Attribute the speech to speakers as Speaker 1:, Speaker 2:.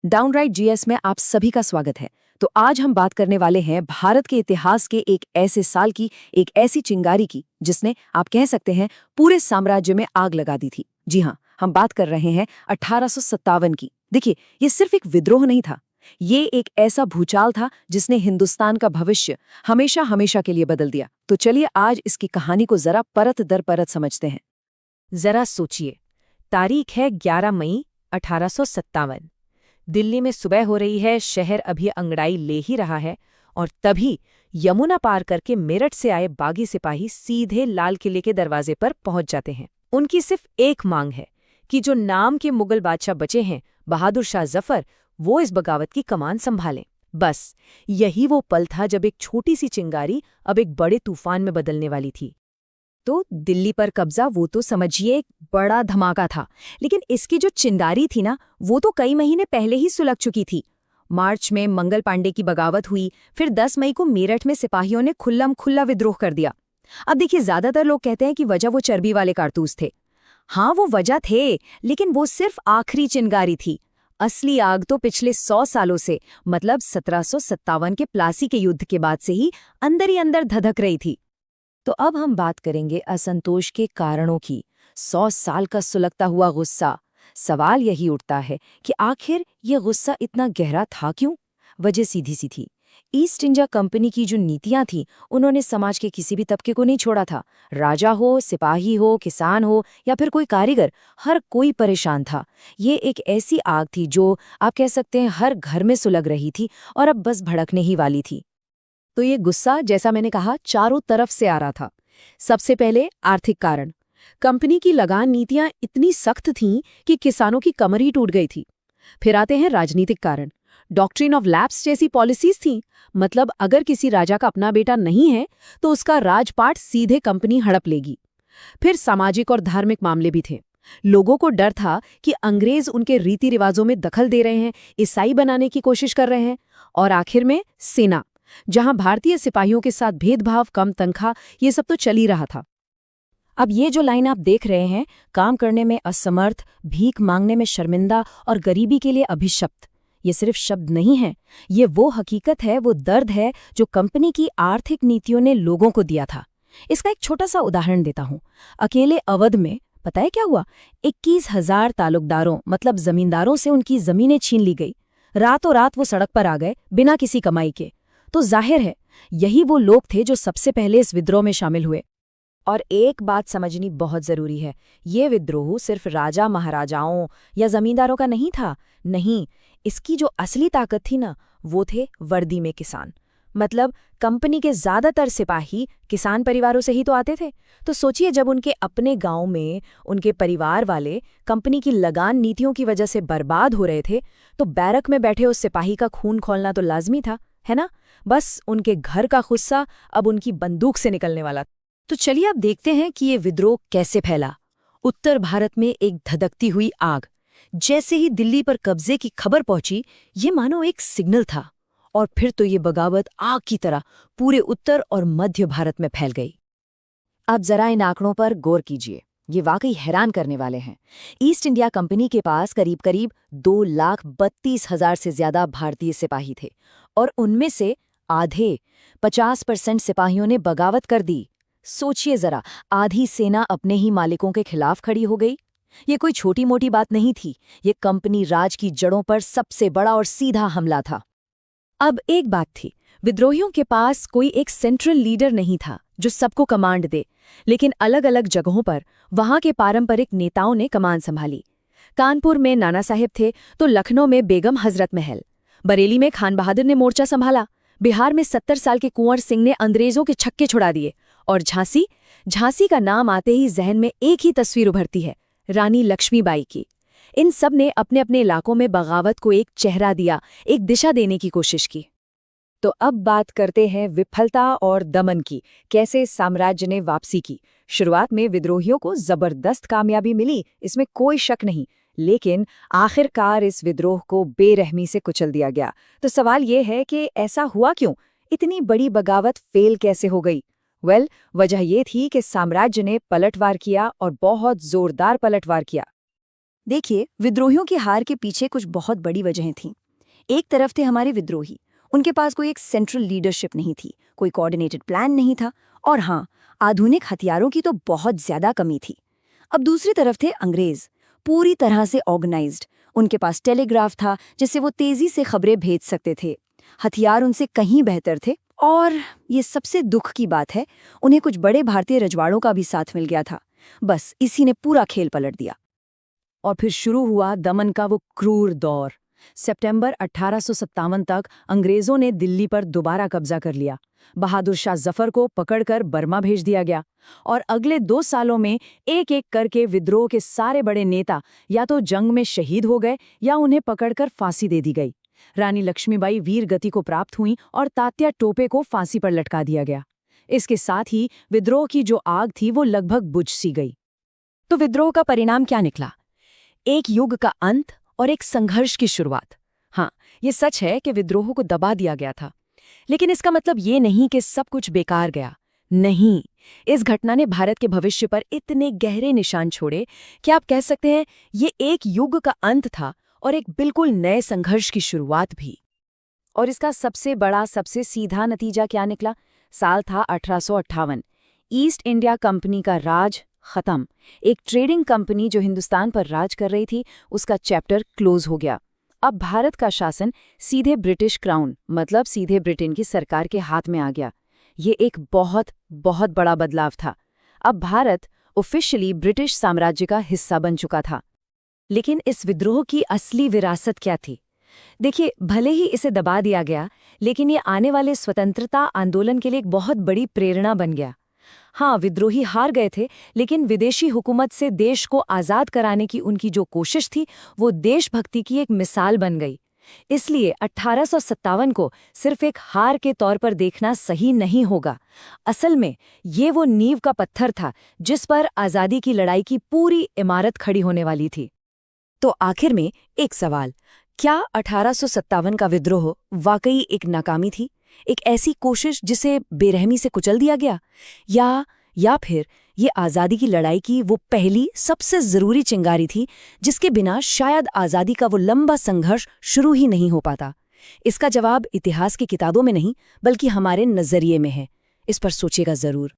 Speaker 1: Downright GS में आप सभी का स्वागत है। तो आज हम बात करने वाले हैं भारत के इतिहास के एक ऐसे साल की, एक ऐसी चिंगारी की जिसने आप कह सकते हैं पूरे साम्राज्य में आग लगा दी थी। जी हाँ, हम बात कर रहे हैं 1857 की। देखिए, ये सिर्फ एक विद्रोह नहीं था, ये एक ऐसा भूचाल था जिसने हिंदुस्तान का भविष्य हमेशा हमेशा के लिए बदल दिया। तो चलिए आज इसकी कहानी को जरा परत दर परत समझते हैं।
Speaker 2: जरा सोचिए, तारीख है 11 मई 1857। दिल्ली में सुबह हो रही है, शहर अभी अंगड़ाई ले ही रहा है, और तभी यमुना पार करके मेरठ से आए बागी सिपाही सीधे लाल किले के दरवाजे पर पहुंच जाते हैं। उनकी सिर्फ एक मांग है कि जो नाम के मुगल बादशाह बचे हैं, बहादुर शाह जफर, वो इस बगावत की कमान संभालें। बस यही वो पल था जब एक छोटी सी चिंगारी अब एक बड़े तूफान में बदलने वाली थी।
Speaker 3: तो दिल्ली पर कब्जा वो तो समझिए एक बड़ा धमाका था, लेकिन इसकी जो चिंगारी थी ना, वो तो कई महीने पहले ही सुलग चुकी थी। मार्च में मंगल पांडे की बगावत हुई, फिर 10 मई को मेरठ में सिपाहियों ने खुल्लम खुल्ला विद्रोह कर दिया। अब देखिए, ज्यादातर लोग कहते हैं कि वजह वो चर्बी वाले कारतूस थे। हाँ, वो वजह थे, लेकिन वो सिर्फ आखिरी चिंगारी थी। असली आग तो पिछले 100 सालों से, मतलब 1757 के प्लासी के युद्ध के बाद से ही अंदर धधक रही थी।
Speaker 1: तो अब हम बात करेंगे असंतोष के कारणों की। 100 साल का सुलगता हुआ गुस्सा। सवाल यही उठता है कि आखिर ये गुस्सा इतना गहरा था क्यों? वजह सीधी सी थी। ईस्ट इंडिया कंपनी की जो नीतियां थी, उन्होंने समाज के किसी भी तबके को नहीं छोड़ा था। राजा हो, सिपाही हो, किसान हो या फिर कोई कारीगर, हर कोई परेशान था। ये एक ऐसी आग थी जो आप कह सकते हैं हर घर में सुलग रही थी और अब बस भड़कने ही वाली थी।
Speaker 3: तो ये गुस्सा, जैसा मैंने कहा, चारों तरफ से आ रहा था। सबसे पहले आर्थिक कारण। कंपनी की लगान नीतियां इतनी सख्त थीं कि किसानों की कमर ही टूट गई थी। फिर आते हैं राजनीतिक कारण। डॉक्ट्रिन ऑफ लैप्स जैसी पॉलिसीज थीं, मतलब अगर किसी राजा का अपना बेटा नहीं है तो उसका राजपाट सीधे कंपनी हड़प लेगी। फिर सामाजिक और धार्मिक मामले भी थे। लोगों को डर था कि अंग्रेज उनके रीति रिवाजों में दखल दे रहे हैं, ईसाई बनाने की कोशिश कर रहे हैं। और आखिर में सेना, जहां भारतीय सिपाहियों के साथ भेदभाव, कम तनख्वाह, ये सब तो चल ही रहा था। अब ये जो लाइन आप देख रहे हैं, काम करने में असमर्थ, भीख मांगने में शर्मिंदा और गरीबी के लिए अभिशप्त, ये सिर्फ शब्द नहीं है, ये वो हकीकत है, वो दर्द है जो कंपनी की आर्थिक नीतियों ने लोगों को दिया था। इसका एक छोटा सा उदाहरण देता हूं। अकेले अवध में पता है क्या हुआ? 21,000 तालुकदारों, मतलब जमींदारों से उनकी जमीनें छीन ली गई। रातों रात वो सड़क पर आ गए, बिना किसी कमाई के। तो जाहिर है, यही वो लोग थे जो सबसे पहले इस विद्रोह में शामिल हुए।
Speaker 2: और एक बात समझनी बहुत जरूरी है, ये विद्रोह सिर्फ राजा महाराजाओं या जमींदारों का नहीं था। नहीं, इसकी जो असली ताकत थी ना, वो थे वर्दी में किसान। मतलब कंपनी के ज्यादातर सिपाही किसान परिवारों से ही तो आते थे। तो सोचिए, जब उनके अपने गांव में उनके परिवार वाले कंपनी की लगान नीतियों की वजह से बर्बाद हो रहे थे, तो बैरक में बैठे उस सिपाही का खून खौलना तो लाजमी था, है ना? बस उनके घर का गुस्सा अब उनकी बंदूक से निकलने वाला।
Speaker 3: तो चलिए अब देखते हैं कि ये विद्रोह कैसे फैला। उत्तर भारत में एक धधकती हुई आग। जैसे ही दिल्ली पर कब्जे की खबर पहुंची, ये मानो एक सिग्नल था। और फिर तो ये बगावत आग की तरह पूरे उत्तर और मध्य भारत में फैल गई।
Speaker 1: अब जरा इन आंकड़ों पर गौर कीजिए, ये वाकई हैरान करने वाले हैं। ईस्ट इंडिया कंपनी के पास करीब करीब 2,32,000 से ज्यादा भारतीय सिपाही थे और उनमें से आधे 50% सिपाहियों ने बगावत कर दी। सोचिए जरा, आधी सेना अपने ही मालिकों के खिलाफ खड़ी हो गई। ये कोई छोटी मोटी बात नहीं थी, ये कंपनी राज की जड़ों पर सबसे बड़ा और सीधा हमला था।
Speaker 3: अब एक बात थी, विद्रोहियों के पास कोई एक सेंट्रल लीडर नहीं था जो सबको कमांड दे, लेकिन अलग अलग जगहों पर वहां के पारंपरिक नेताओं ने कमान संभाली। कानपुर में नाना साहेब थे, तो लखनऊ में बेगम हजरत महल, बरेली में खान बहादुर ने मोर्चा संभाला, बिहार में 70 साल के कुंवर सिंह ने अंग्रेजों के छक्के छुड़ा दिए, और झांसी का नाम आते ही जहन में एक ही तस्वीर उभरती है, रानी लक्ष्मीबाई की। इन सब ने अपने अपने इलाकों में बगावत को एक चेहरा दिया, एक दिशा देने की कोशिश की।
Speaker 2: तो अब बात करते हैं विफलता और दमन की। कैसे साम्राज्य ने वापसी की। शुरुआत में विद्रोहियों को जबरदस्त कामयाबी मिली, इसमें कोई शक नहीं, लेकिन आखिरकार इस विद्रोह को बेरहमी से कुचल दिया गया। तो सवाल ये है कि ऐसा हुआ क्यों? इतनी बड़ी बगावत फेल कैसे हो गई? वजह ये थी कि साम्राज्य ने पलटवार किया, और बहुत जोरदार पलटवार किया।
Speaker 4: देखिए, विद्रोहियों की हार के पीछे कुछ बहुत बड़ी वजहें थीं। एक तरफ थे हमारे विद्रोही, उनके पास कोई एक सेंट्रल लीडरशिप नहीं थी, कोई कोऑर्डिनेटेड प्लान नहीं था, और हाँ, आधुनिक हथियारों की तो बहुत ज्यादा कमी थी। अब दूसरी तरफ थे अंग्रेज, पूरी तरह से ऑर्गेनाइज्ड। उनके पास टेलीग्राफ था, जिससे वो तेजी से खबरें भेज सकते थे। हथियार उनसे कहीं बेहतर थे, और ये सबसे दुख की बात है, उन्हें कुछ बड़े भारतीय रजवाड़ों का भी साथ मिल गया था। बस इसी ने पूरा खेल पलट दिया।
Speaker 1: और फिर शुरू हुआ दमन का वो क्रूर दौर। सितंबर 1857 तक अंग्रेजों ने दिल्ली पर दोबारा कब्जा कर लिया। बहादुर शाह जफर को पकड़कर बर्मा भेज दिया गया, और अगले 2 सालों में एक एक करके विद्रोह के सारे बड़े नेता या तो जंग में शहीद हो गए या उन्हें पकड़कर फांसी दे दी गई। रानी लक्ष्मीबाई वीर गति को प्राप्त हुईं और तात्या टोपे को फांसी पर लटका दिया गया। इसके साथ ही विद्रोह की जो आग थी वो लगभग बुझ सी गई।
Speaker 2: तो विद्रोह का परिणाम क्या निकला? एक युग का अंत और एक संघर्ष की शुरुआत। हाँ, ये सच है कि विद्रोह को दबा दिया गया था, लेकिन इसका मतलब ये नहीं कि सब कुछ बेकार गया। नहीं, इस घटना ने भारत के भविष्य पर इतने गहरे निशान छोड़े कि आप कह सकते हैं ये एक युग का अंत था और एक बिल्कुल नए संघर्ष की शुरुआत भी।
Speaker 1: और इसका सबसे बड़ा, सबसे सीधा नतीजा क्या निकला? साल था 1858। ईस्ट इंडिया कंपनी का राज खत्म। एक ट्रेडिंग कंपनी जो हिंदुस्तान पर राज कर रही थी, उसका चैप्टर क्लोज हो गया। अब भारत का शासन सीधे ब्रिटिश क्राउन, मतलब सीधे ब्रिटेन की सरकार के हाथ में आ गया। ये एक बहुत बहुत बड़ा बदलाव था। अब भारत ऑफिशियली ब्रिटिश साम्राज्य का हिस्सा बन चुका था।
Speaker 2: लेकिन इस विद्रोह की असली विरासत क्या थी? देखिए, भले ही इसे दबा दिया गया, लेकिन ये आने वाले स्वतंत्रता आंदोलन के लिए एक बहुत बड़ी प्रेरणा बन गया। हाँ, विद्रोही हार गए थे, लेकिन विदेशी हुकूमत से देश को आज़ाद कराने की उनकी जो कोशिश थी, वो देशभक्ति की एक मिसाल बन गई। इसलिए 1857 को सिर्फ एक हार के तौर पर देखना सही नहीं होगा। असल में ये वो नींव का पत्थर था जिस पर आज़ादी की लड़ाई की पूरी इमारत खड़ी होने वाली थी।
Speaker 1: तो आखिर में एक सवाल, क्या 1857 का विद्रोह वाकई एक नाकामी थी? एक ऐसी कोशिश जिसे बेरहमी से कुचल दिया गया? या फिर ये आज़ादी की लड़ाई की वो पहली सबसे ज़रूरी चिंगारी थी जिसके बिना शायद आज़ादी का वो लंबा संघर्ष शुरू ही नहीं हो पाता? इसका जवाब इतिहास की किताबों में नहीं, बल्कि हमारे नज़रिए में है। इस पर सोचिएगा ज़रूर।